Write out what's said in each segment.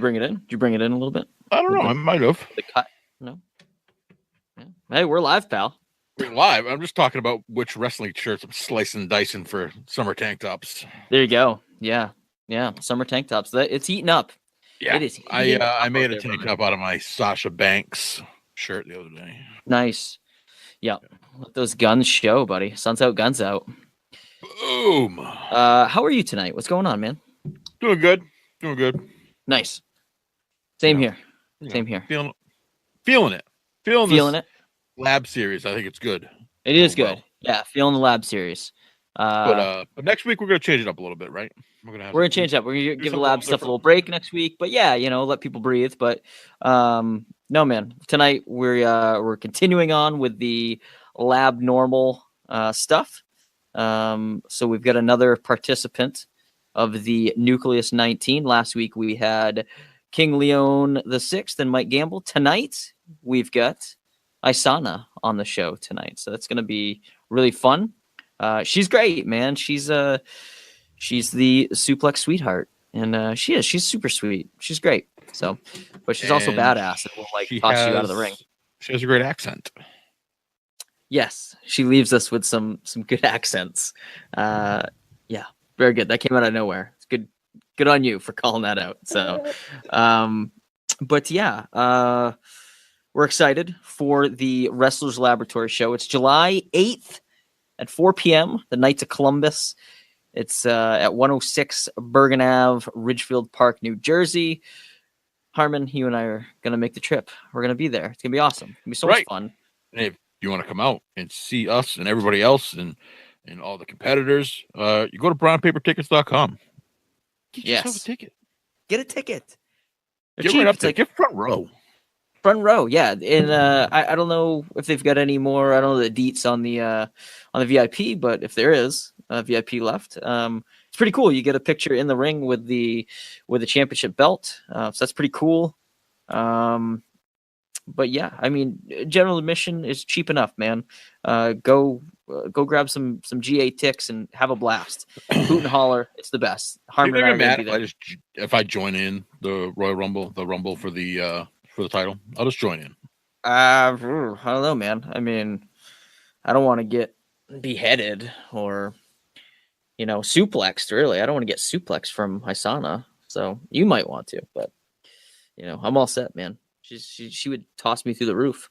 bring it in? Did you bring it in a little bit? I don't know. I might have. The cut? No. Yeah. Hey, we're live, pal. We're live. I'm just talking about which wrestling shirts I'm slicing and dicing for summer tank tops. There you go. Yeah. Summer tank tops. It's eating up. Yeah. It is. I made a tank top out of my Sasha Banks shirt the other day. Nice. Yeah. Let those guns show, buddy. Sun's out, guns out. Boom. How are you tonight? What's going on, man? Doing good. Nice. Same here. Same here. Feeling it. Feeling it. Lab series. I think it's good. It is good. Yeah, feeling the lab series. But next week we're gonna change it up a little bit, right? We're gonna change it up. We're gonna give the lab stuff a little break next week. But yeah, let people breathe. But no, man. Tonight we're continuing on with the Labnormal stuff. So we've got another participant of the Nucleus 19. Last week we had King Leon VI and Mike Gamble. Tonight we've got Isana on the show tonight. So that's going to be really fun. She's great, man. She's the Suplex Sweetheart, and she's super sweet. She's great. So, but she's also badass and will toss you out of the ring. She has a great accent. Yes, she leaves us with some good accents. Yeah, very good. That came out of nowhere. It's good. Good on you for calling that out. So, but yeah, we're excited for the Wrestlers Laboratory show. It's July 8th at 4 p.m. The Knights of Columbus. It's at 106 Bergen Ave, Ridgefield Park, New Jersey. Harmon, you and I are going to make the trip. We're going to be there. It's going to be awesome. It's going to be so much fun. And if you want to come out and see us and everybody else and all the competitors, you go to brownpapertickets.com. Get yourself a ticket. Get a ticket. Get right up there. Get front row. Front row, yeah. And I don't know if they've got any more. I don't know the deets on the VIP, but if there is a VIP left, it's pretty cool. You get a picture in the ring with the championship belt, so that's pretty cool. But yeah, I mean, general admission is cheap enough, man. Go grab some GA ticks and have a blast. Hoot and holler, it's the best. Harmon and I mad if I join in the Royal Rumble, the Rumble for the title. I'll just join in. I don't know, man. I mean, I don't want to get beheaded or suplexed. Really, I don't want to get suplexed from Isana. So you might want to, but I'm all set, man. She would toss me through the roof.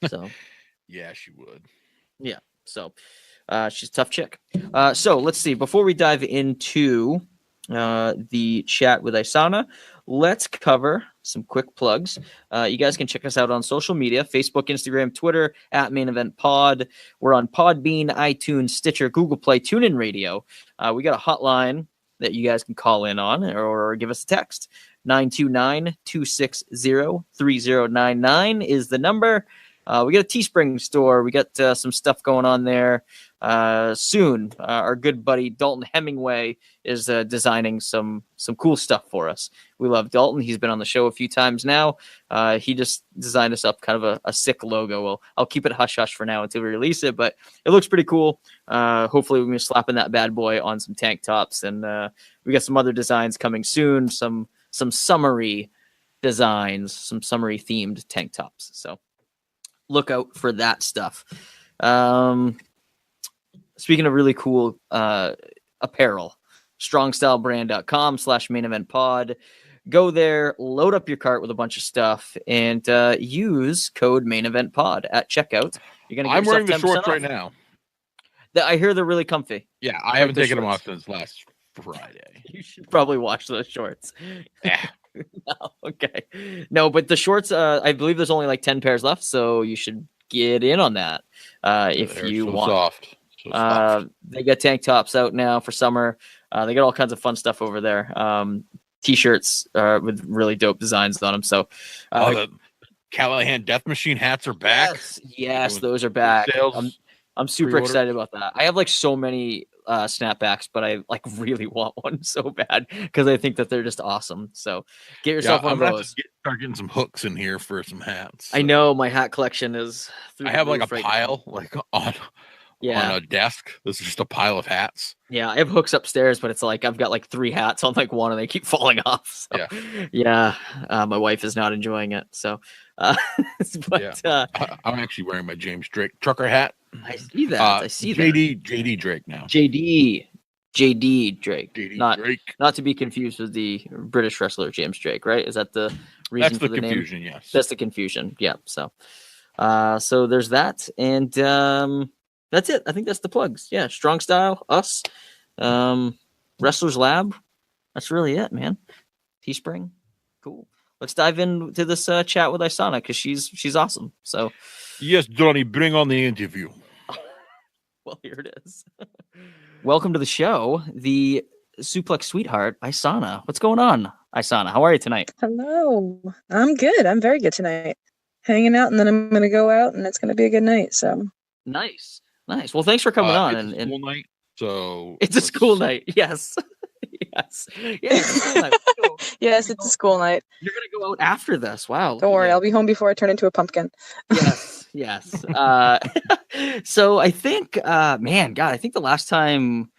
So yeah, she would. Yeah. So she's a tough chick. So let's see. Before we dive into the chat with Isana, let's cover some quick plugs. You guys can check us out on social media: Facebook, Instagram, Twitter at Main Event Pod. We're on Podbean, iTunes, Stitcher, Google Play, TuneIn Radio. We got a hotline that you guys can call in on or give us a text. 929-260-3099 is the number. We got a Teespring store. We got some stuff going on there. Soon, our good buddy Dalton Hemingway is designing some cool stuff for us. We love Dalton. He's been on the show a few times now. He just designed us up kind of a sick logo. Well, I'll keep it hush-hush for now until we release it, but it looks pretty cool. Hopefully we're going to slapping that bad boy on some tank tops, and we got some other designs coming soon, some summery designs, some summery themed tank tops. So look out for that stuff. Speaking of really cool apparel, strongstylebrand.com/main event pod. Go there, load up your cart with a bunch of stuff, and use code main event pod at checkout. You're gonna get I'm wearing the shorts off. right now. I hear they're really comfy. Yeah, I haven't taken them off since last Friday. You should probably wash those shorts. Yeah. No, okay. No, but the shorts, I believe there's only like 10 pairs left, so you should get in on that if you want. Soft. So soft. They got tank tops out now for summer. They got all kinds of fun stuff over there. T-shirts with really dope designs on them. So, the Callahan Death Machine hats are back. Yes, those are back. I'm super excited about that. I have like so many snapbacks, but I like really want one so bad because I think that they're just awesome. So get yourself one of those. Start getting some hooks in here for some hats. I know my hat collection is. I have like a pile like on a desk. This is just a pile of hats. Yeah, I have hooks upstairs, but it's like I've got like 3 hats on like one, and they keep falling off. So, yeah. My wife is not enjoying it. So, I'm actually wearing my James Drake trucker hat. I see that. I see JD Drake now. JD Drake. Drake. Not to be confused with the British wrestler James Drake, right? Is that the reason That's for the confusion? name? Yes, that's the confusion. Yeah. So, so there's that, and that's it. I think that's the plugs. Yeah, Strong Style, us, Wrestlers Lab. That's really it, man. Teespring, cool. Let's dive into this chat with Isana because she's awesome. So, yes, Johnny, bring on the interview. Well, here it is. Welcome to the show, the Suplex Sweetheart Isana. What's going on, Isana? How are you tonight? Hello. I'm good. I'm very good tonight. Hanging out, and then I'm going to go out, and it's going to be a good night. So nice. Well, thanks for coming on. It's a school night, so it's a school night. Yes. Yes. Yeah, it's a school night. Yes, it's a school night. You're going to go out after this. Wow. Don't worry. I'll be home before I turn into a pumpkin. Yes. So I think, I think the last time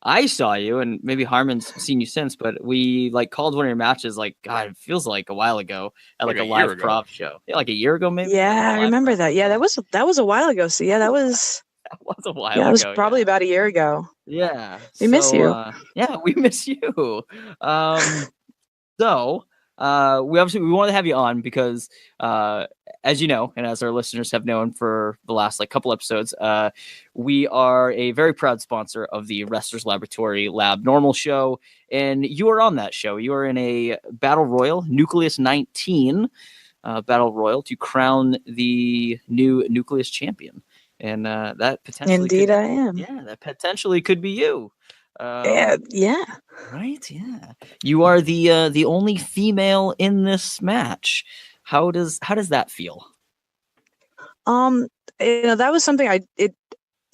I saw you, and maybe Harmon's seen you since, but we like called one of your matches, like, God, it feels like a while ago at like a live prop show. Yeah, like a year ago, maybe. Yeah, I remember that. Yeah, that was a while ago. So yeah, that was a while ago. Yeah, it was probably about a year ago. Yeah. We miss you. Yeah, we miss you. So we wanted to have you on because as you know, and as our listeners have known for the last like couple episodes, we are a very proud sponsor of the Wrestlers Laboratory Labnormal show, and you are on that show. You are in a battle royal, Nucleus 19 battle royal, to crown the new Nucleus champion, and that potentially indeed I am. Yeah, that potentially could be you. Yeah. Right. Yeah. You are the only female in this match. How does that feel? That was something it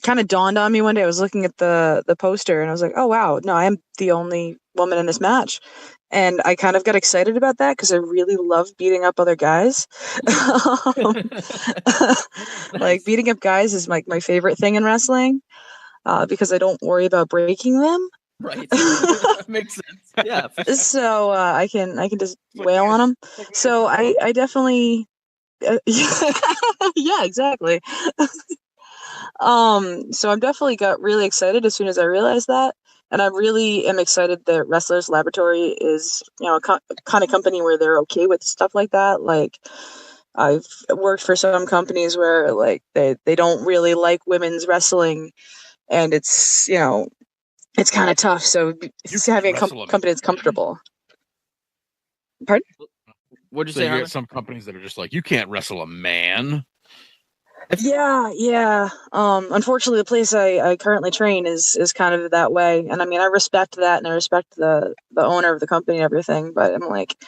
kind of dawned on me one day. I was looking at the poster and I was like, oh wow, no, I am the only woman in this match. And I kind of got excited about that because I really love beating up other guys. Like beating up guys is like my favorite thing in wrestling. Because I don't worry about breaking them. Right. That makes sense. Yeah. So I can just wail on them. So I definitely yeah, exactly. So I'm definitely got really excited as soon as I realized that, and I really am excited that Wrestlers Laboratory is a kind of company where they're okay with stuff like that. Like I've worked for some companies where like they don't really like women's wrestling. And it's, it's kind of tough. So having a company that's comfortable. Pardon? What'd you say? You get some companies that are just like, you can't wrestle a man. Yeah. Unfortunately, the place I currently train is kind of that way. And I mean, I respect that, and I respect the owner of the company and everything. But I'm like,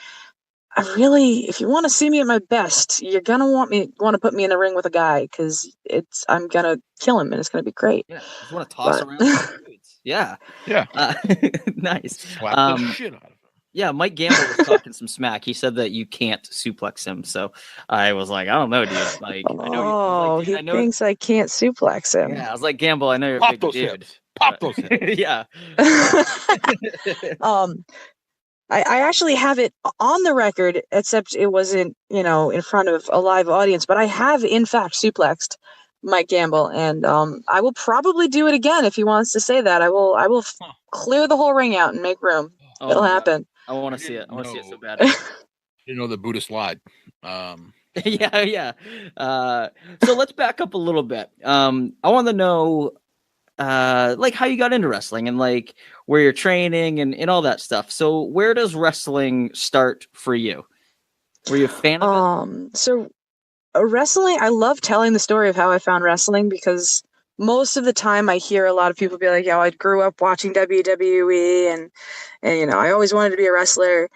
if you want to see me at my best, you're gonna want to put me in the ring with a guy because I'm gonna kill him and it's gonna be great. Yeah, I just want to toss around. Yeah. Nice. Slap the shit out of him. Yeah, Mike Gamble was talking some smack. He said that you can't suplex him, so I was like, I don't know, dude. Like, I know he thinks I can't suplex him. Yeah, I was like, Gamble, I know you're a big dude. Hips. Pop those hips. Yeah. I actually have it on the record, except it wasn't, in front of a live audience. But I have, in fact, suplexed Mike Gamble, and I will probably do it again if he wants to say that. I will clear the whole ring out and make room. It'll happen. I want to see it. I want to see it so bad. The Buddhist lied. Yeah. So let's back up a little bit. I want to know like how you got into wrestling and like where you're training and all that stuff. So where does wrestling start for you? Were you a fan of it? So wrestling, I love telling the story of how I found wrestling because most of the time I hear a lot of people be like, I grew up watching WWE and I always wanted to be a wrestler.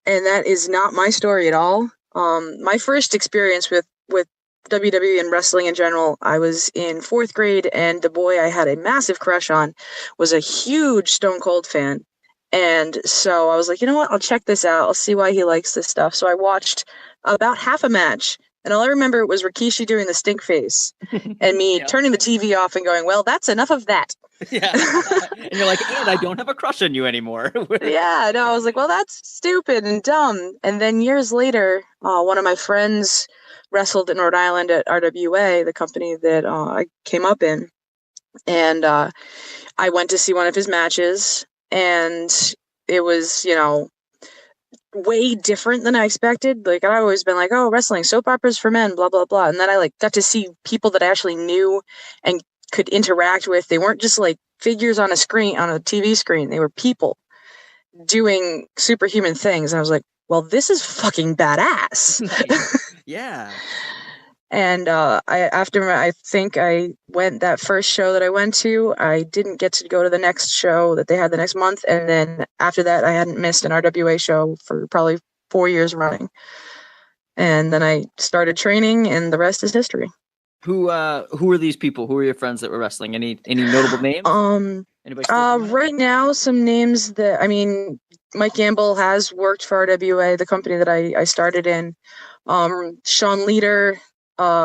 And that is not my story at all. My first experience with WWE and wrestling in general, I was in 4th grade, and the boy I had a massive crush on was a huge Stone Cold fan. And so I was like, you know what? I'll check this out. I'll see why he likes this stuff. So I watched about half a match, And all I remember was Rikishi doing the stink face and me turning the TV off and going, well, that's enough of that. Yeah. And you're like, and I don't have a crush on you anymore. Yeah, no, I was like, well, that's stupid and dumb. And then years later, one of my friends wrestled in Rhode Island at RWA, the company that I came up in. And I went to see one of his matches, and it was, way different than I expected. Like, I've always been like, oh, wrestling, soap operas for men, blah, blah, blah. And then I got to see people that I actually knew and could interact with. They weren't just like figures on a screen, on a TV screen. They were people doing superhuman things. And I was like, well, this is fucking badass. Nice. Yeah. And I think I went that first show that I went to, I didn't get to go to the next show that they had the next month. And then after that, I hadn't missed an RWA show for probably 4 years running. And then I started training, and the rest is history. Who are these people? Who are your friends that were wrestling? Any notable names? Anybody right now, some names that, Mike Gamble has worked for RWA, the company that I started in. Sean Leader,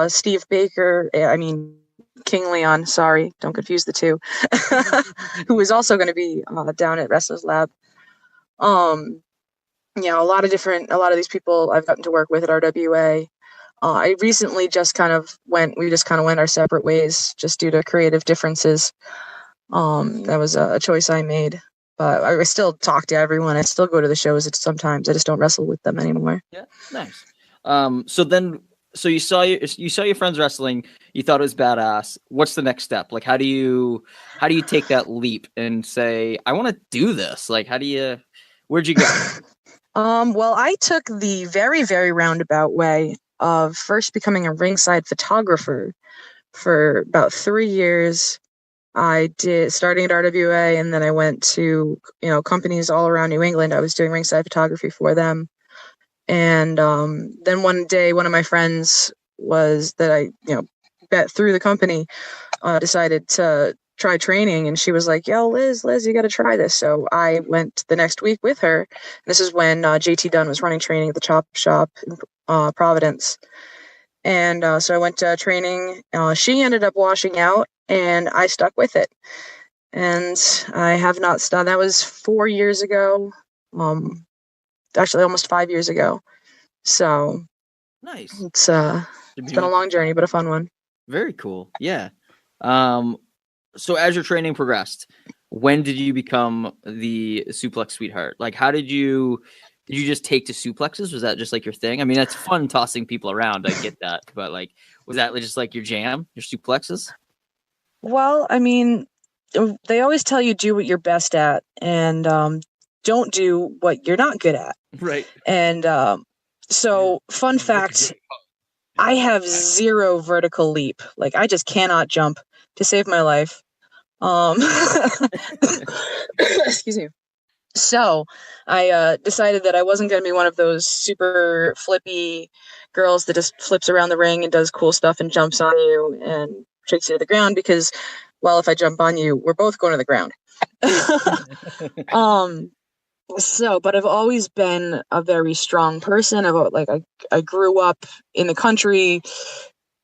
Steve Baker, King Leon, sorry, don't confuse the two, who is also going to be down at Wrestlers Lab. A lot of these people I've gotten to work with at RWA. I recently just kind of went our separate ways just due to creative differences. That was a choice I made, but I still talk to everyone. I still go to the shows sometimes. I just don't wrestle with them anymore. Yeah, nice. So you saw your friends wrestling. You thought it was badass. What's the next step? Like, how do you take that leap and say, I want to do this? Like, where'd you go? Well, I took the very, very roundabout way of first becoming a ringside photographer for about 3 years. I did starting at RWA, and then I went to, companies all around New England. I was doing ringside photography for them. And then one day, one of my friends that I, bet through the company, decided to try training. And she was like, yo, Liz, you got to try this. So I went the next week with her. This is when JT Dunn was running training at the Chop Shop in Providence. And so I went to training. She ended up washing out, and I stuck with it. And I have not stopped. That was 4 years ago. Actually almost 5 years ago. So nice. It's been a long journey, but a fun one. Very cool. Yeah. So as your training progressed, when did you become the Suplex Sweetheart? Like, how did you just take to suplexes? Was that just like your thing? That's fun tossing people around. I get that. But like, was that just like your jam, your suplexes? Well, they always tell you do what you're best at, and don't do what you're not good at. Right. And so fun fact, I have zero vertical leap. Like, I just cannot jump to save my life. Excuse me. So I decided that I wasn't going to be one of those super flippy girls that just flips around the ring and does cool stuff and jumps on you and tricks you to the ground, because, well, if I jump on you, we're both going to the ground. But I've always been a very strong person. I grew up in the country,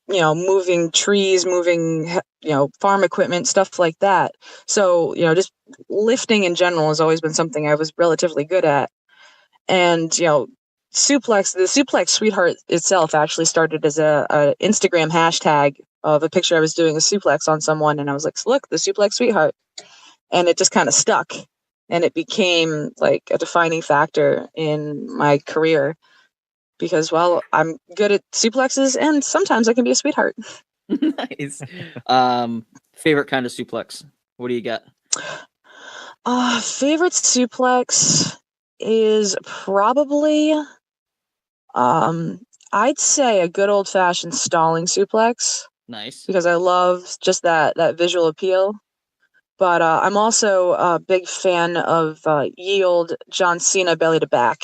moving trees, moving, farm equipment, stuff like that. So, just lifting in general has always been something I was relatively good at. And, the Suplex Sweetheart itself actually started as a Instagram hashtag of a picture I was doing a suplex on someone. And I was like, look, the Suplex Sweetheart. And it just kind of stuck. And it became like a defining factor in my career because, well, I'm good at suplexes and sometimes I can be a sweetheart. Nice. Favorite kind of suplex? What do you got? Favorite suplex is probably, I'd say a good old fashioned stalling suplex. Nice. Because I love just that visual appeal. But I'm also a big fan of ye old John Cena belly to back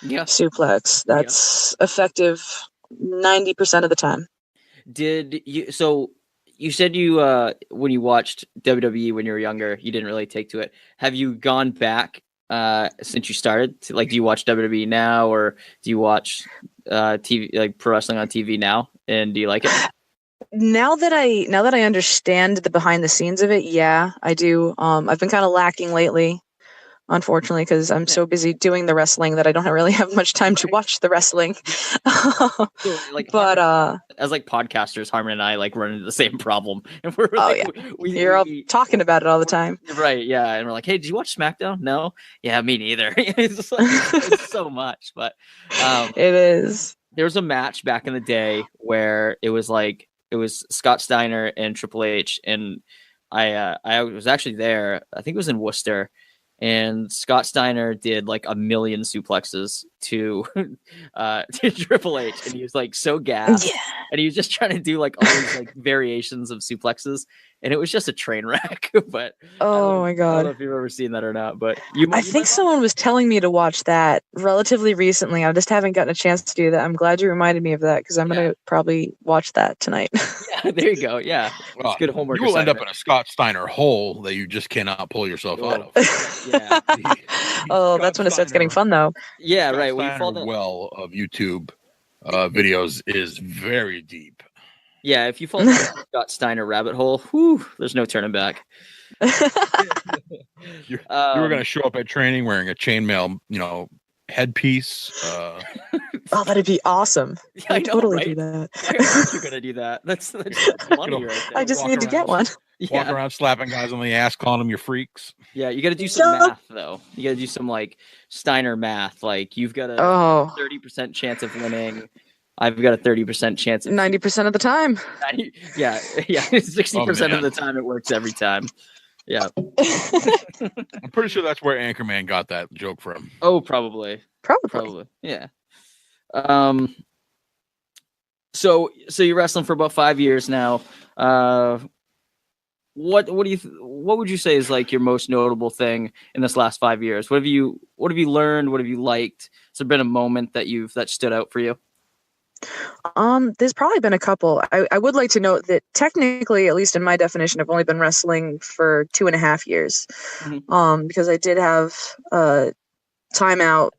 suplex. That's effective 90% of the time. So you said when you watched WWE when you were younger, you didn't really take to it. Have you gone back since you started? Do you watch WWE now, or do you watch TV, like pro wrestling on TV now? And do you like it? Now that I understand the behind the scenes of it, yeah, I do. I've been kind of lacking lately, unfortunately, because I'm so busy doing the wrestling that I don't really have much time to watch the wrestling. So, like, But as like podcasters, Harmon and I like run into the same problem, and we're oh like, yeah, you're all talking about it all the time. right? Yeah, and we're like, hey, did you watch SmackDown? No, yeah, me neither. It's just like it's so much, but it is. there was a match back in the day where it was Scott Steiner and Triple H, and I was actually there. I think it was in Worcester, and Scott Steiner did like a million suplexes to Triple H, and he was like so gassed, and he was just trying to do like all these like variations of suplexes, and it was just a train wreck. But oh my god, I don't know if you've ever seen that or not, but I think someone was telling me to watch that relatively recently. I just haven't gotten a chance to do that. I'm glad you reminded me of that because I'm gonna probably watch that tonight. Yeah, there you go. Yeah, it's good homework. You will end up in a Scott Steiner hole that you just cannot pull yourself out of. Yeah. Oh, that's when it starts getting fun, though. Yeah, Scott right. Steiner well of YouTube videos is very deep. Yeah, if you fall down the Scott Steiner rabbit hole, whew, there's no turning back. You were going to show up at training wearing a chainmail, headpiece. Oh, that'd be awesome. Yeah, I'd totally do that. Why aren't you going to do that? That's money right there. I just need to get one. Walk around slapping guys on the ass, calling them your freaks. Yeah, you got to do some math, though. You got to do some, like, Steiner math. Like, you've got a 30% chance of winning. I've got a 30% chance. 90% of the time. 90, yeah. 60% of the time it works every time. Yeah. I'm pretty sure that's where Anchorman got that joke from. Oh, probably. Yeah. So you're wrestling for about 5 years now. What would you say is like your most notable thing in this last 5 years? What have you learned? What have you liked? Has there been a moment that stood out for you? There's probably been a couple. I would like to note that technically, at least in my definition, I've only been wrestling for 2.5 years. Mm-hmm. Because I did have time out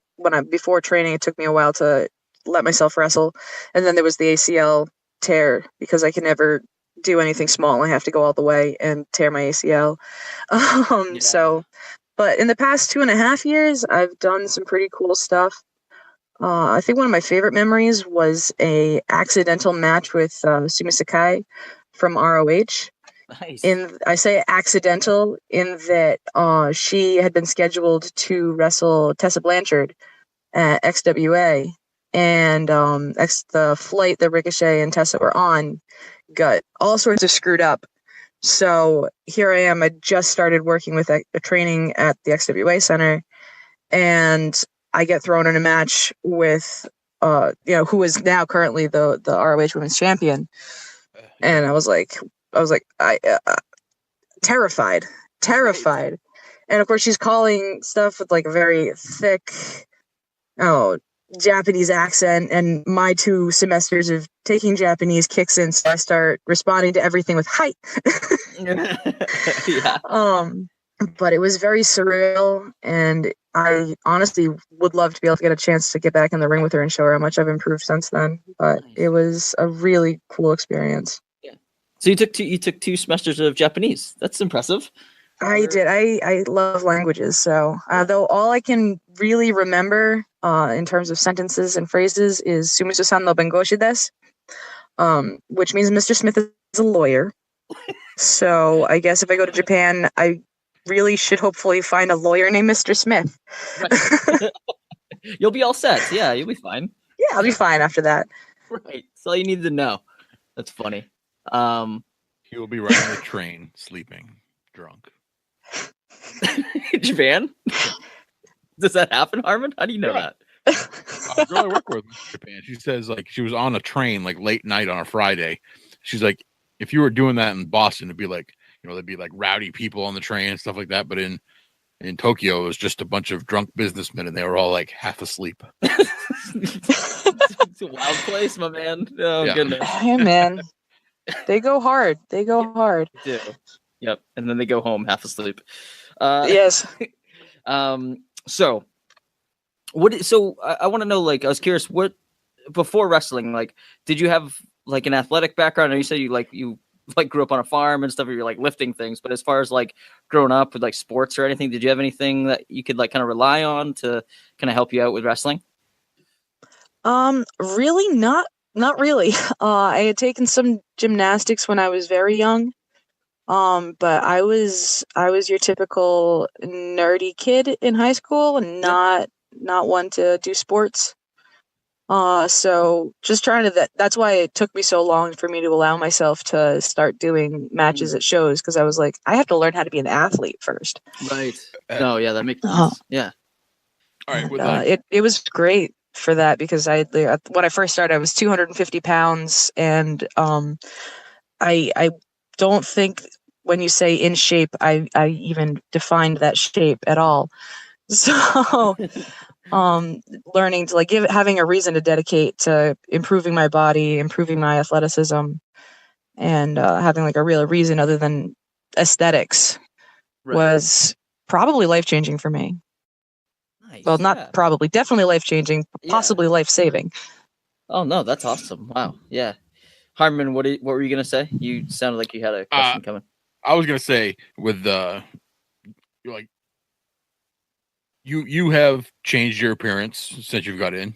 before training. It took me a while to let myself wrestle, and then there was the ACL tear because I can never do anything small. I have to go all the way and tear my ACL. So, but in the past 2.5 years, I've done some pretty cool stuff. I think one of my favorite memories was a accidental match with Sumi Sakai from ROH. Nice. I say accidental in that she had been scheduled to wrestle Tessa Blanchard at XWA, and the flight that Ricochet and Tessa were on got all sorts of screwed up. So here I am. I just started working with a training at the XWA Center, and I get thrown in a match with, who is now currently the ROH Women's Champion, and I was terrified, and of course she's calling stuff with like a very thick, Japanese accent, and my 2 semesters of taking Japanese kicks in, so I start responding to everything with "hi." Yeah. But it was very surreal, and I honestly would love to be able to get a chance to get back in the ring with her and show her how much I've improved since then. But it was a really cool experience. Yeah. So you took 2 semesters of Japanese. That's impressive. I did. I love languages. So though all I can really remember in terms of sentences and phrases is "Sumisu-san no bengoshi desu," which means Mr. Smith is a lawyer. So I guess if I go to Japan, I really should hopefully find a lawyer named Mr. Smith. Right. You'll be all set. Yeah, you'll be fine. Yeah, I'll be fine after that. Right. That's all you need to know. That's funny. He will be riding the train, sleeping, drunk. Japan? Does that happen, Harmon? How do you know that? A girl I work with in Japan, she says like she was on a train like late night on a Friday. She's like, if you were doing that in Boston, it'd be like, there'd be like rowdy people on the train and stuff like that. But in Tokyo, it was just a bunch of drunk businessmen, and they were all like half asleep. It's a wild place, my man. Oh, goodness. Hey, man. They go hard. They do. Yep. And then they go home half asleep. Yes. So I want to know, like, I was curious, what before wrestling, like, did you have like an athletic background? I know you said you grew up on a farm and stuff, or you're like lifting things, but as far as like growing up with like sports or anything, did you have anything that you could like kind of rely on to kind of help you out with wrestling? Really not really. I had taken some gymnastics when I was very young. But I was your typical nerdy kid in high school and not one to do sports. So just trying to that's why it took me so long for me to allow myself to start doing matches at shows, because I was like, I have to learn how to be an athlete first. Right. No, yeah, that makes sense. Yeah. All right. It was great for that, because when I first started, I was 250 pounds, and I don't think when you say in shape, I even defined that shape at all. So learning to like having a reason to dedicate to improving my body, improving my athleticism, and having like a real reason other than aesthetics was probably life-changing for me. Nice. Well, not probably, definitely life-changing, possibly life-saving. Oh no, that's awesome. Wow. Yeah. Harmon, what were you gonna say? You sounded like you had a question coming. I was gonna say with like you have changed your appearance since you've got in.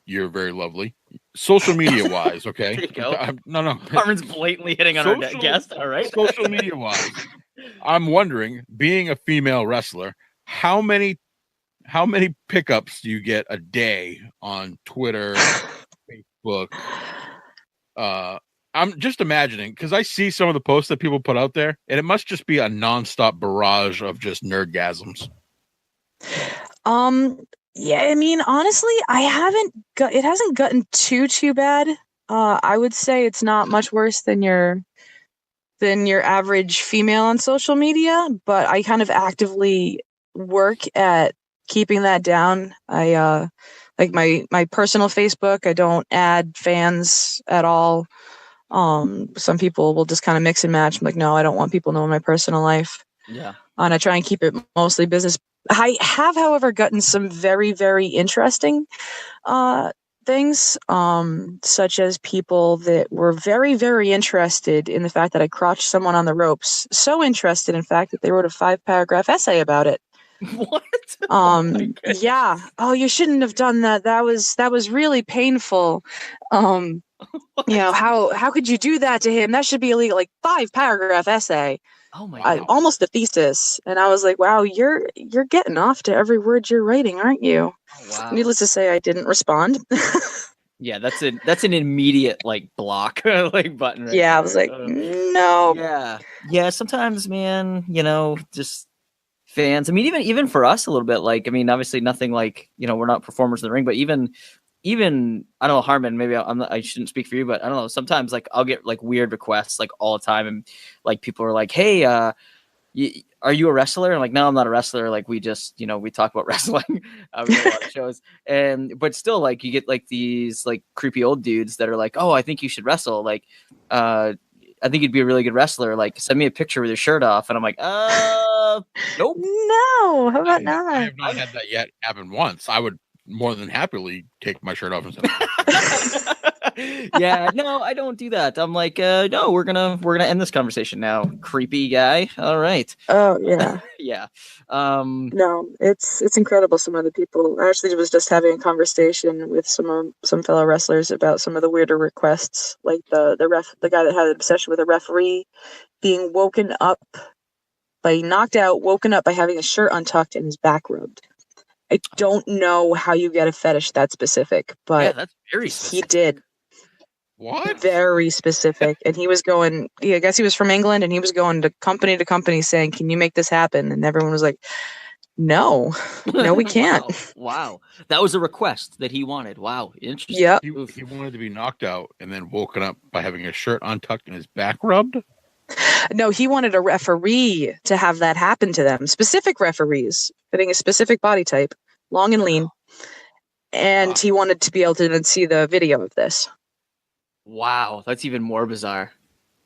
You're very lovely. Social media wise, okay. There you go. No. Harmon's blatantly hitting on our guest. All right. Social media wise, I'm wondering, being a female wrestler, how many pickups do you get a day on Twitter, Facebook? I'm just imagining, because I see some of the posts that people put out there, and it must just be a nonstop barrage of just nerdgasms. Yeah, I mean, honestly, it hasn't gotten too bad. I would say it's not much worse than your average female on social media, but I kind of actively work at keeping that down. I like my personal Facebook, I don't add fans at all. Some people will just kind of mix and match. I'm like, no, I don't want people knowing my personal life. Yeah. And I try and keep it mostly business. I have, however, gotten some very, very interesting things, such as people that were very, very interested in the fact that I crotched someone on the ropes. So interested, in fact, that they wrote a 5-paragraph essay about it. What? Yeah. Oh, you shouldn't have done that. That was really painful. You know, how could you do that to him? That should be illegal. Like 5-paragraph essay. Oh my God. Almost a thesis. And I was like, wow, you're getting off to every word you're writing, aren't you? Oh, wow. Needless to say, I didn't respond. Yeah, that's an immediate like block like button. Right yeah, there. I was like, no. Yeah. Sometimes, man, just fans. I mean, even for us a little bit. Like, I mean, obviously nothing like we're not performers in the ring, but even I don't know, Harmon, maybe I shouldn't speak for you, but I don't know. Sometimes like I'll get like weird requests like all the time, and like people are like, "Hey, are you a wrestler?" And like, no, I'm not a wrestler. Like we just we talk about wrestling. We have a lot of shows, but still like you get like these like creepy old dudes that are like, "Oh, I think you should wrestle." Like, I think you'd be a really good wrestler. Like, send me a picture with your shirt off, and I'm like, nope. No, how about not? I have not had that yet happen once. I would more than happily take my shirt off and say, yeah, no, I don't do that. I'm like, no, we're gonna end this conversation now, creepy guy. All right. Oh yeah. Yeah. No, it's incredible. Some of the people. I actually was just having a conversation with some fellow wrestlers about some of the weirder requests, like the guy that had an obsession with a referee being woken up by having his shirt untucked and his back rubbed. I don't know how you get a fetish that specific, but yeah, that's very specific. He did. What? Very specific. And he was going, I guess he was from England, and he was going to company saying, "Can you make this happen?" And everyone was like, no, we can't. Wow. That was a request that he wanted. Wow. Interesting. Yeah. He wanted to be knocked out and then woken up by having his shirt untucked and his back rubbed? No, he wanted a referee to have that happen to them. Specific referees fitting a specific body type, long and lean. And he wanted to be able to then see the video of this. Wow, that's even more bizarre.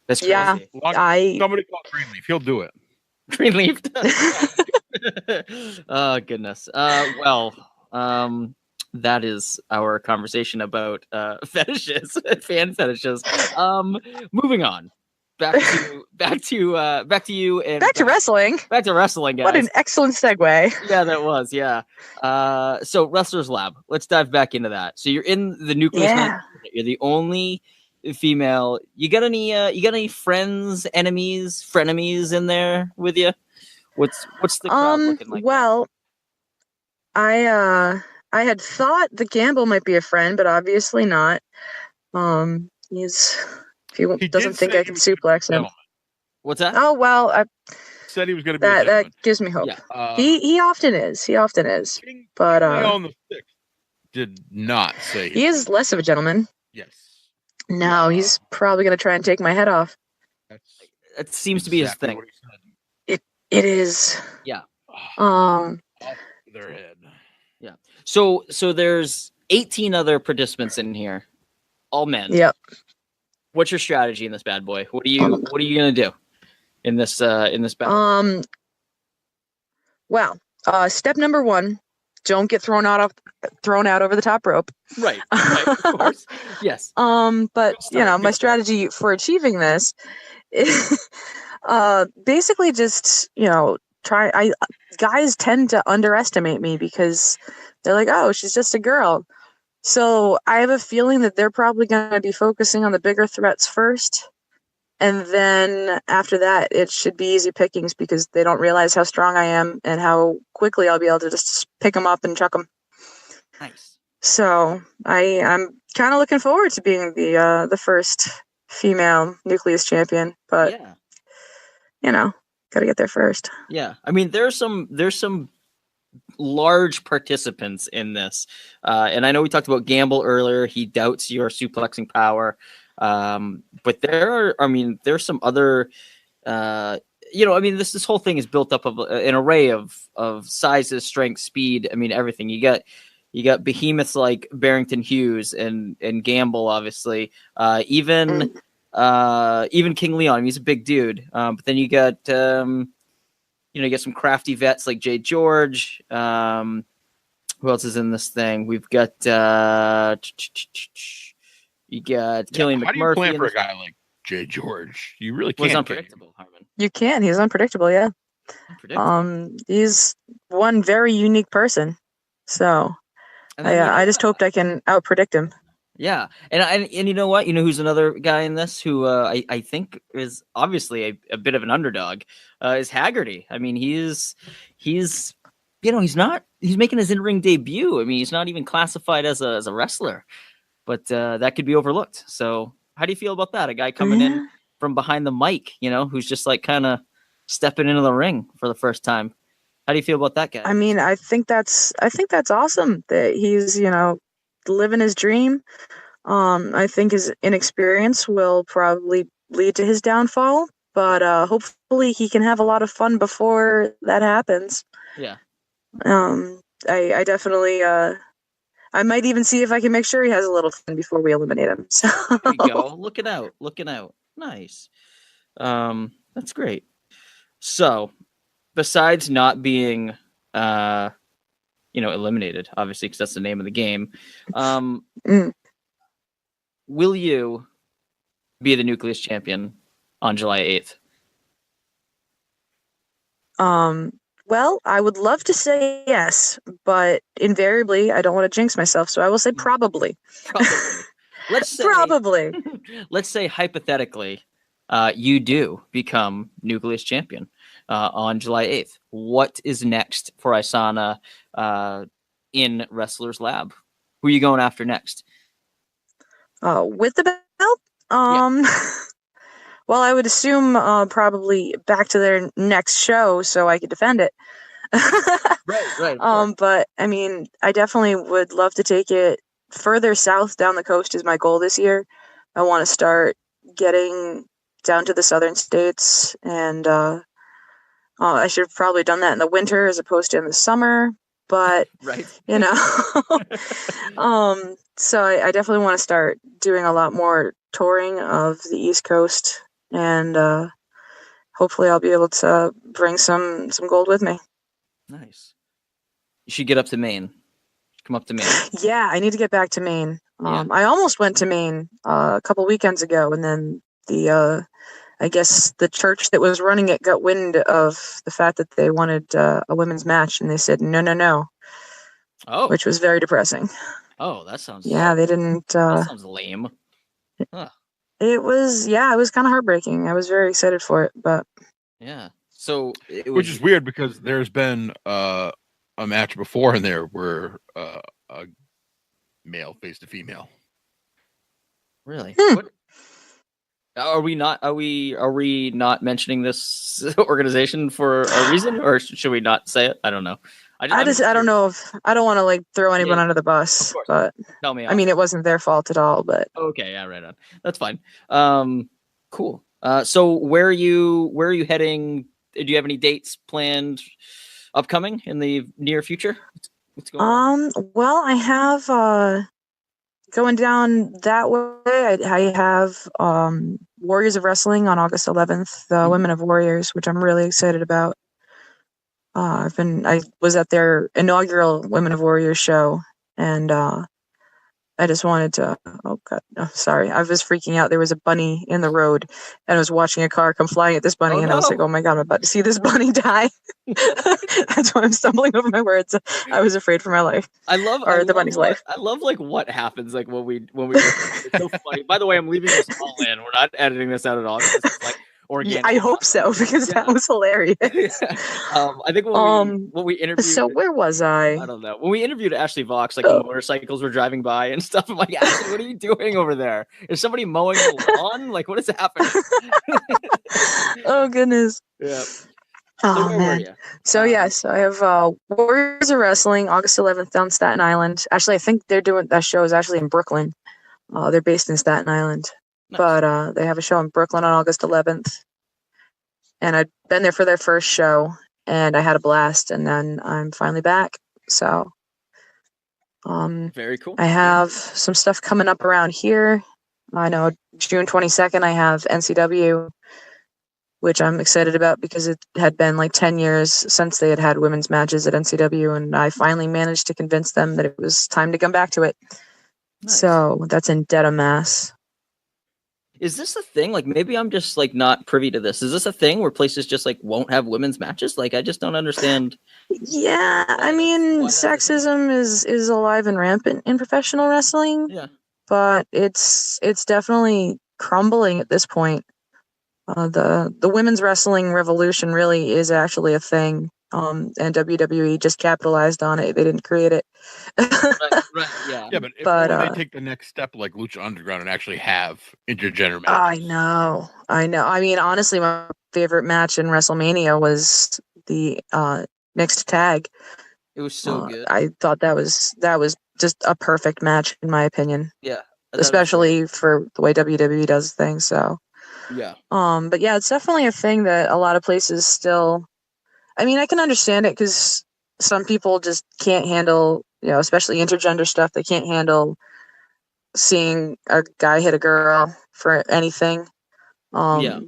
That's crazy. Yeah, somebody call Greenleaf. He'll do it. Greenleaf. Oh goodness. Well, that is our conversation about fetishes, fan fetishes. Moving on. Back to you and Back to wrestling. Back to wrestling, guys. What an excellent segue. Yeah, that was, yeah. So Wrestler's Lab. Let's dive back into that. So you're in the Nucleus. Yeah. You're the only female. You got any friends, enemies, frenemies in there with you? What's the crowd looking like? Well, I had thought the Gamble might be a friend, but obviously not. He doesn't think I can suplex him. What's that? Oh well, said he was going to be a that gives me hope. Yeah. He often is. King on the 6th did not say he is less of a gentleman. Yes. No, he's probably going to try and take my head off. It seems to be his thing. It is. Yeah. Off their head. Yeah. So there's 18 other participants in here, all men. Yep. What's your strategy in this bad boy? What are you gonna do in this battle? Well, step number 1, don't get thrown out over the top rope. Right, of course. Yes. But my strategy for achieving this is basically just, guys tend to underestimate me because they're like, oh, she's just a girl. So I have a feeling that they're probably going to be focusing on the bigger threats first. And then after that, it should be easy pickings because they don't realize how strong I am and how quickly I'll be able to just pick them up and chuck them. Nice. So I'm kind of looking forward to being the first female Nucleus champion. But, got to get there first. Yeah. I mean, there's some large participants in this. And I know we talked about Gamble earlier. He doubts your suplexing power. But there's some other, this whole thing is built up of an array of sizes, strength, speed. I mean, everything. You got behemoths like Barrington Hughes and Gamble, obviously. Even King Leon. I mean, he's a big dude. But then you got, you get some crafty vets like Jay George. Who else is in this thing? We've got you got Killian McMurphy. How do you plan for a guy like Jay George? You really can't. He's unpredictable, Harmon. You can. He's unpredictable. Yeah. He's one very unique person. So I just hoped I can outpredict him. Yeah, and you know what? You know who's another guy in this who I think is obviously a bit of an underdog is Haggerty. I mean, he's making his in-ring debut. I mean, he's not even classified as a wrestler, but that could be overlooked. So, how do you feel about that? A guy coming in from behind the mic, who's just like kind of stepping into the ring for the first time. How do you feel about that guy? I mean, I think that's awesome that he's living his dream. I think his inexperience will probably lead to his downfall, but hopefully he can have a lot of fun before that happens. Yeah. I definitely I might even see if I can make sure he has a little fun before we eliminate him. So there you go. Looking out. Nice. That's great. So, besides not being eliminated, obviously, because that's the name of the game. Will you be the Nucleus champion on July 8th? Well, I would love to say yes, but invariably, I don't want to jinx myself, so I will say probably. Let's say probably. Let's say hypothetically, you do become Nucleus champion on July 8th. What is next for Isana in Wrestler's Lab? Who are you going after next? With the belt? Well, I would assume probably back to their next show so I could defend it. Right. But I mean, I definitely would love to take it further south down the coast is my goal this year. I want to start getting down to the southern states, and I should have probably done that in the winter as opposed to in the summer. But right. So I definitely want to start doing a lot more touring of the East Coast, and hopefully I'll be able to bring some gold with me. Nice. You should get up to Maine. Come up to Maine. Yeah, I need to get back to Maine. Yeah. I almost went to Maine a couple weekends ago, and then I guess the church that was running it got wind of the fact that they wanted a women's match, and they said no, Oh. which was very depressing. Oh, that sounds. Yeah, they didn't. That sounds lame. Huh. It was kind of heartbreaking. I was very excited for it, but yeah. So which is weird because there's been a match before in there where a male faced a female. Really? What? Are we not mentioning this organization for a reason, or should we not say it? I don't know. I don't know if I don't want to like throw anyone under the bus, but tell me. I mean, it wasn't their fault at all, but okay, yeah, right on. That's fine. Cool. So where are you heading? Do you have any dates planned upcoming in the near future? What's going on? Well, I have going down that way. I have Warriors of Wrestling on August 11th, the Women of Warriors, which I'm really excited about. I was at their inaugural Women of Warriors show, and I just wanted to. Oh God, no, sorry. I was freaking out. There was a bunny in the road, and I was watching a car come flying at this bunny, and I was like, "Oh my God, I'm about to see this bunny die." That's why I'm stumbling over my words. I was afraid for my life. The bunny's life. I love like what happens like when we. It's so funny. By the way, I'm leaving this all in. We're not editing this out at all. It's like organic. Yeah, I hope so because that was hilarious. I think when we interviewed. So where was I? I don't know. When we interviewed Ashley Vox, like the motorcycles were driving by and stuff. I'm like, Ashley, what are you doing over there? Is somebody mowing the lawn? Like, what is happening? Oh goodness. Yeah. Oh man. So yes, I have Warriors of Wrestling August 11th down Staten Island. Actually, I think they're doing that show is actually in Brooklyn. They're based in Staten Island. Nice. But they have a show in Brooklyn on August 11th. And I'd been there for their first show, and I had a blast, and then I'm finally back. So very cool. I have some stuff coming up around here. I know June 22nd I have NCW, which I'm excited about because it had been like 10 years since they had women's matches at NCW, and I finally managed to convince them that it was time to come back to it. Nice. So that's in Dedham, Mass. Is this a thing? Like, maybe I'm just like not privy to this. Is this a thing where places just like won't have women's matches? Like, I just don't understand. Yeah, I mean, sexism is alive and rampant in professional wrestling. Yeah, but it's definitely crumbling at this point. The women's wrestling revolution really is actually a thing. And WWE just capitalized on it. They didn't create it. right, yeah. Yeah, but they take the next step like Lucha Underground and actually have intergender matches. I know. I mean, honestly, my favorite match in WrestleMania was the mixed tag. It was so good. I thought that was just a perfect match in my opinion. Yeah. Especially for the way WWE does things. So yeah. But yeah, it's definitely a thing that a lot of places still. I mean, I can understand it because some people just can't handle, especially intergender stuff. They can't handle seeing a guy hit a girl for anything. Yeah.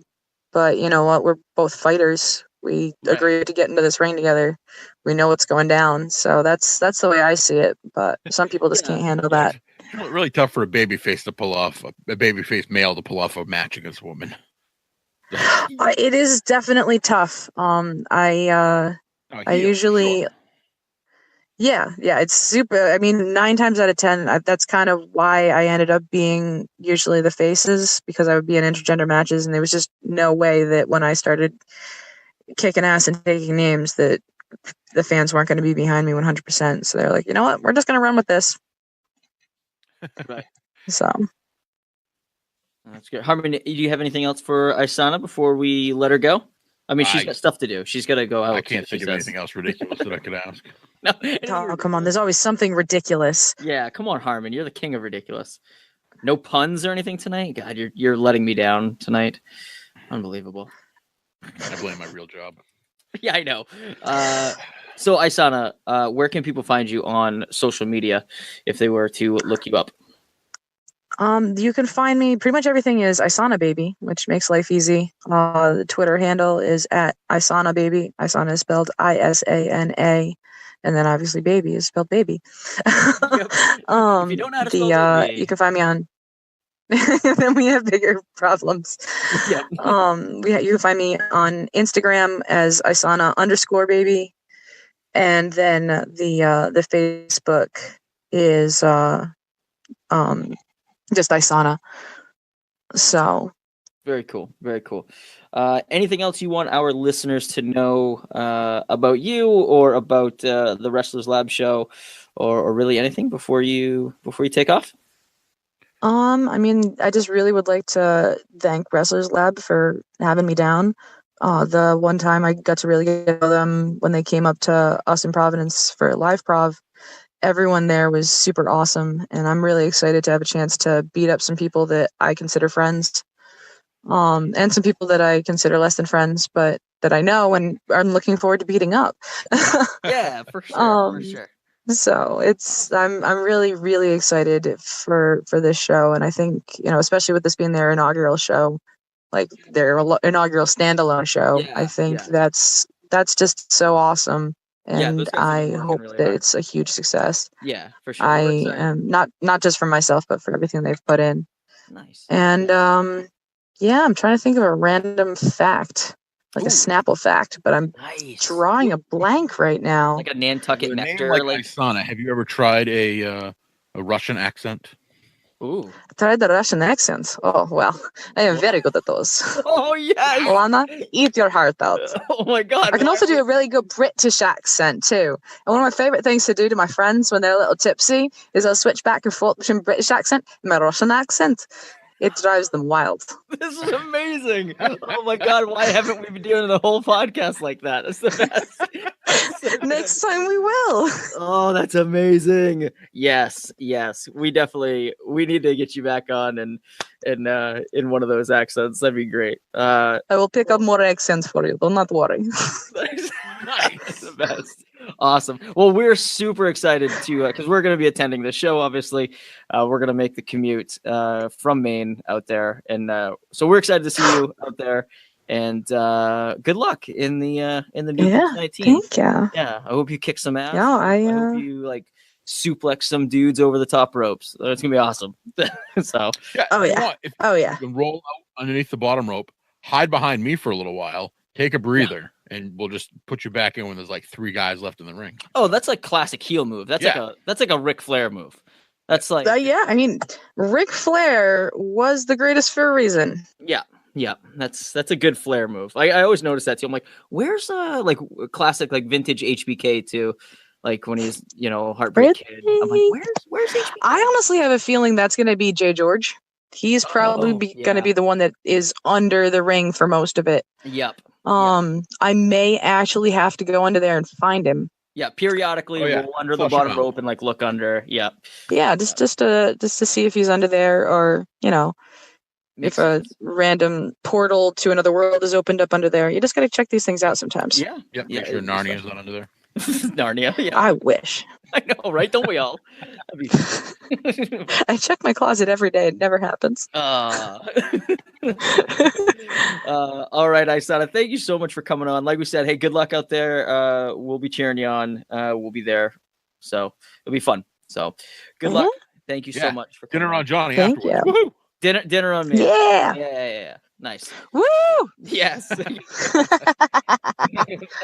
But you know what? We're both fighters. We agreed to get into this ring together. We know what's going down. So that's the way I see it. But some people just can't handle that. It's really tough for a babyface male to pull off a match against a woman. It is definitely tough. I usually, sure. yeah, it's super. I mean, 9 times out of 10, that's kind of why I ended up being usually the faces, because I would be in intergender matches, and there was just no way that when I started kicking ass and taking names that the fans weren't going to be behind me 100%. So they're like, you know what, we're just going to run with this. Right. So. That's good. Harmony, do you have anything else for Isana before we let her go? I mean, she's got stuff to do. She's got to go out. I can't think of anything else ridiculous that I could ask. No. Oh, come on. There's always something ridiculous. Yeah, come on, Harmon. You're the king of ridiculous. No puns or anything tonight? God, you're letting me down tonight. Unbelievable. I blame my real job. Yeah, I know. So, Isana, where can people find you on social media if they were to look you up? You can find me, pretty much everything is Isana Baby, which makes life easy. The Twitter handle is at Isana Baby. Isana is spelled Isana. And then obviously baby is spelled baby. Yep. If you don't know how to spell baby. You can find me on then we have bigger problems. Yep. You can find me on Instagram as Isana_baby. And then the Facebook is just Isana. So very cool. Very cool. Anything else you want our listeners to know about you or about the Wrestlers Lab show or really anything before you take off? I mean, I just really would like to thank Wrestlers Lab for having me down. The one time I got to really get to know them when they came up to us in Providence for live prov, everyone there was super awesome, and I'm really excited to have a chance to beat up some people that I consider friends, and some people that I consider less than friends, but that I know and I'm looking forward to beating up. Yeah, for sure, for sure. So I'm really, really excited for this show, and I think, especially with this being their inaugural show, like their inaugural standalone show, I think that's just so awesome, and I hope really that it's a huge success. Yeah, for sure. I am not just for myself, but for everything they've put in. Nice. And I'm trying to think of a random fact. Like a Snapple fact, but I'm drawing a blank right now. Like a Nantucket nectar. Like Isana, have you ever tried a Russian accent? Ooh. I tried the Russian accent. Oh, well, I am very good at those. Oh, yes. Lana, eat your heart out. Oh, my God. I can also do a really good British accent, too. And one of my favorite things to do to my friends when they're a little tipsy is I'll switch back and forth between British accent and my Russian accent. It drives them wild. This is amazing. Oh my God, why haven't we been doing the whole podcast like that? That's the best. Next time we will. Oh, that's amazing. Yes. We need to get you back on and in one of those accents. That'd be great. I will pick up more accents for you. Do not worry. That's the best. Awesome. Well, we're super excited to because we're going to be attending the show. Obviously, we're going to make the commute from Maine out there, and so we're excited to see you out there. And good luck in the Nucleus 19. Thank you. Yeah, I hope you kick some ass. Yeah, I hope you suplex some dudes over the top ropes. It's gonna be awesome. So if you can roll out underneath the bottom rope, hide behind me for a little while, take a breather. And we'll just put you back in when there's like 3 guys left in the ring. Oh, that's like classic heel move. That's like a Ric Flair move. That's like I mean, Ric Flair was the greatest for a reason. Yeah. That's a good Flair move. I always notice that too. I'm like, where's like classic like vintage HBK too? Like when he's Heartbreak Kid. I'm like, where's HBK? I honestly have a feeling that's gonna be Jay George. He's probably gonna be the one that is under the ring for most of it. Yep. I may actually have to go under there and find him. Yeah, periodically roll under the bottom rope and like look under. Yeah. Yeah, just to see if he's under there, or if a random portal to another world is opened up under there. You just gotta check these things out sometimes. Yeah. Make sure Narnia's not under there. Narnia. Yeah. I wish. I know, right? Don't we all? I check my closet every day. It never happens. All right, Isana, thank you so much for coming on. Like we said, hey, good luck out there. We'll be cheering you on. We'll be there. So it'll be fun. So good luck. Thank you so much for coming dinner on Johnny Thank afterwards. You. Woo-hoo. Dinner on me. Yeah. Nice. Woo! Yes.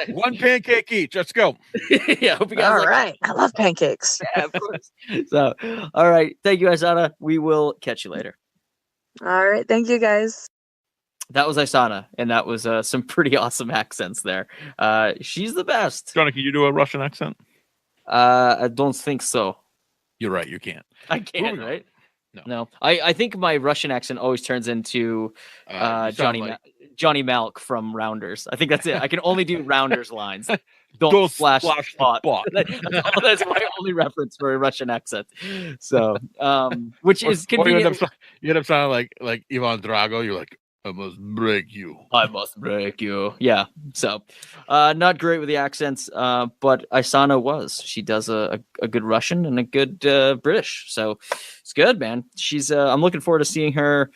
One pancake each. Let's go. Yeah. Hope you guys all right. I love pancakes. Yeah, of course. So, all right. Thank you, Isana. We will catch you later. All right. Thank you, guys. That was Isana, and that was some pretty awesome accents there. She's the best. Johnny, can you do a Russian accent? I don't think so. You're right. You can't. I can't, right? No. I think my Russian accent always turns into Johnny Malk from Rounders. I think that's it. I can only do Rounders lines. Don't splash pot. That's my only reference for a Russian accent. So, which is convenient. You end up sounding like Ivan Drago. You're like, I must break you. Yeah. So, not great with the accents, but Isana was. She does a good Russian and a good British. So it's good, man. She's. I'm looking forward to seeing her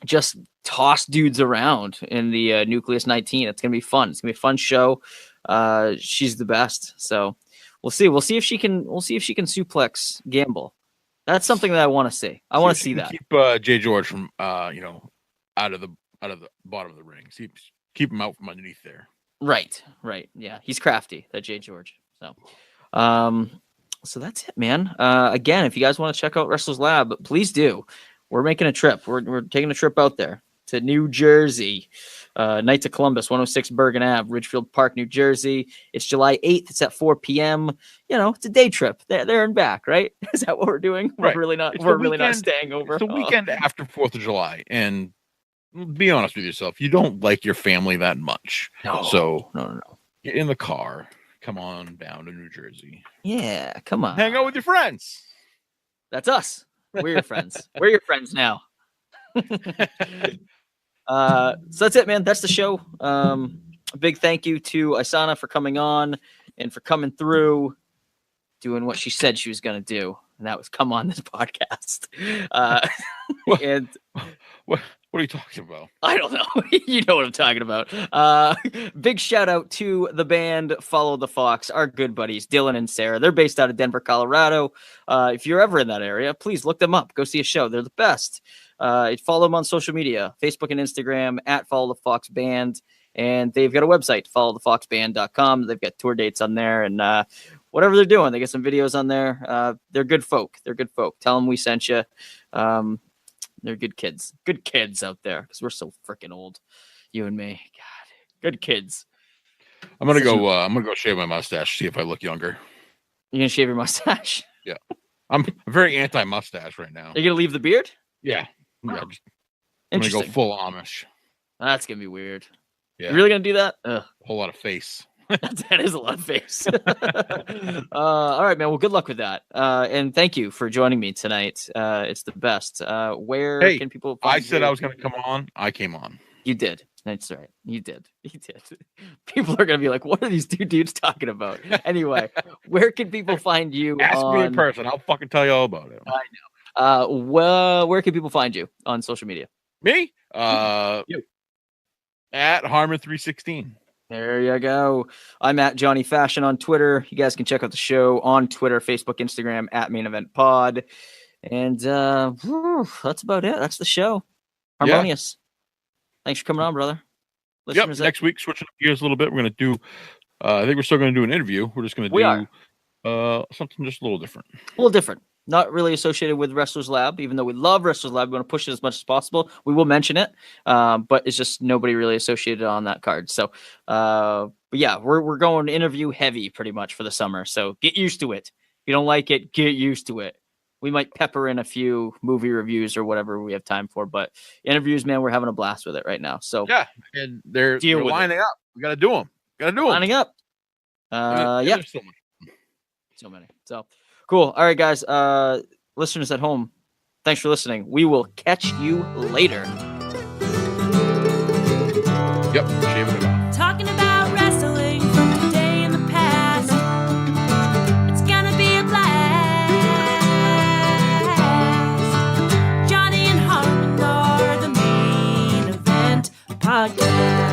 just toss dudes around in the Nucleus 19. It's gonna be fun. It's gonna be a fun show. she's the best. So we'll see. We'll see if she can suplex Gamble. That's something that I want to see. I want to see that. Keep Jay George from out of the bottom of the ring. Keep him out from underneath there. Right. Yeah, he's crafty, that Jay George. So, so that's it, man. Again, if you guys want to check out Wrestlers Lab, please do. We're making a trip. We're taking a trip out there to New Jersey. Knights of Columbus, 106 Bergen Ave, Ridgefield Park, New Jersey. It's July 8th. It's at 4 p.m. You know, it's a day trip. There and back, right? Is that what we're doing? Right. We're really not staying over. It's the weekend after 4th of July. And be honest with yourself, you don't like your family that much. No. So No. Get in the car. Come on down to New Jersey. Yeah, come on. Hang out with your friends. That's us. We're your friends. We're your friends now. So that's it, man. That's the show. A big thank you to Isana for coming on and for coming through, doing what she said she was going to do, and that was come on this podcast. And what are you talking about? I don't know. You know what I'm talking about. Big shout out to the band Follow the Fox, our good buddies Dylan and Sarah. They're based out of Denver, Colorado. If you're ever in that area, please look them up. Go see a show. They're the best. Follow them on social media, Facebook and Instagram at Follow the Fox Band. And they've got a website, followthefoxband.com. They've got tour dates on there and whatever they're doing. They get some videos on there. They're good folk. Tell them we sent you. They're good kids out there because we're so freaking old, you and me. God, good kids. I'm gonna go shave my mustache, see if I look younger. You're gonna shave your mustache? Yeah, I'm very anti-mustache right now. You're gonna leave the beard? Yeah. Oh. I'm gonna go full Amish. That's gonna be weird. Yeah. You're really gonna do that? A whole lot of face. That is a lot of face. All right, man. Well, good luck with that. And thank you for joining me tonight. It's the best. Where can people find I said you? I was going to come on. I came on. You did. That's right. You did. People are going to be like, what are these two dudes talking about? Anyway, where can people find you? Ask me in person. I'll fucking tell you all about it. I know. Where can people find you on social media? Me? You. At Harmon316. There you go. I'm at Johnny Fashion on Twitter. You guys can check out the show on Twitter, Facebook, Instagram at Main Event Pod. And that's about it. That's the show. Harmonious. Thanks for coming on, brother. Listeners, next week, switching up gears a little bit. We're going to do, I think we're still going to do an interview. We're just going to do something just a little different. A little different. Not really associated with Wrestlers Lab, even though we love Wrestlers Lab. We want to push it as much as possible. We will mention it, but it's just nobody really associated on that card. So, but yeah, we're going interview heavy pretty much for the summer. So get used to it. If you don't like it, get used to it. We might pepper in a few movie reviews or whatever we have time for, but interviews, man, we're having a blast with it right now. So yeah, and they're lining up. We got to do them. Lining up. Yeah. So many. So. Cool. All right, guys. Listeners at home, thanks for listening. We will catch you later. Yep. Shaving it off. Talking about wrestling from today in the past. It's gonna be a blast. Johnny and Harmon are the Main Event Podcast.